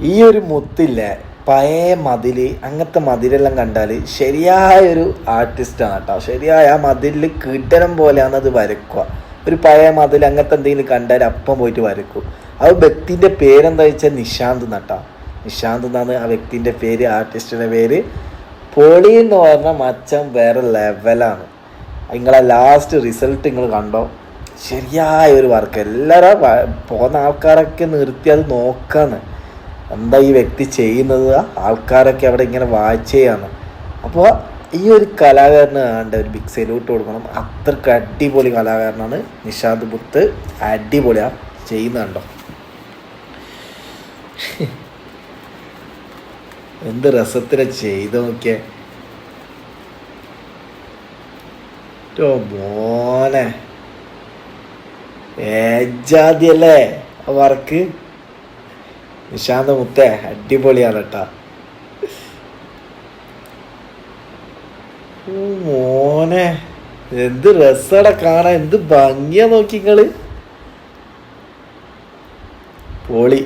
ഈ ഒരു മുത്തില്ലേ പഴയ മതിൽ, അങ്ങനത്തെ മതിലെല്ലാം കണ്ടാൽ ശരിയായൊരു ആർട്ടിസ്റ്റാണ് കേട്ടോ. ശരിയായ ആ മതിലിൽ കിടനം പോലെയാണ് അത് വരക്കുക. ഒരു പഴയ മതിൽ അങ്ങനത്തെ എന്തെങ്കിലും കണ്ടാൽ അപ്പം പോയിട്ട് വരക്കും. ആ വ്യക്തിൻ്റെ പേരെന്താ വെച്ചാൽ നിശാന്ത് നട്ടാ. നിശാന്ത് എന്നാണ് ആ വ്യക്തിൻ്റെ പേര്, ആർട്ടിസ്റ്റിൻ്റെ പേര്. പൊളി എന്ന് പറഞ്ഞാൽ മച്ചം വേറെ ലെവലാണ്. നിങ്ങളെ ലാസ്റ്റ് റിസൾട്ട് നിങ്ങൾ കണ്ടോ? ശരിയായ ഒരു വർക്ക്. എല്ലാവരും പോകുന്ന ആൾക്കാരൊക്കെ നിർത്തി അത് നോക്കാന്ന്, എന്താ ഈ വ്യക്തി ചെയ്യുന്നത്. ആൾക്കാരൊക്കെ അവിടെ ഇങ്ങനെ വാച്ച് ചെയ്യാണ്. അപ്പോൾ ഈ ഒരു കലാകാരന് വേണ്ട ഒരു ബിഗ് സല്യൂട്ട് കൊടുക്കണം. അത്രക്ക് അടിപൊളി കലാകാരനാണ് നിശാന്ത് മുത്ത്. അടിപൊളിയാണ് ചെയ്യുന്നുണ്ടോ. എന്ത് രസത്തിനെ ചെയ്ത് നോക്കിയേ. മോനെ ഏജാതിയല്ലേ ആ വർക്ക്. നിശാന്ത് മുത്തേ അടിപൊളിയാണ് കേട്ടാ. മോനെ എന്ത് രസമാണ് കാണാൻ, എന്ത് ഭംഗിയാ നോക്കിങ്ങള്. പൊളി.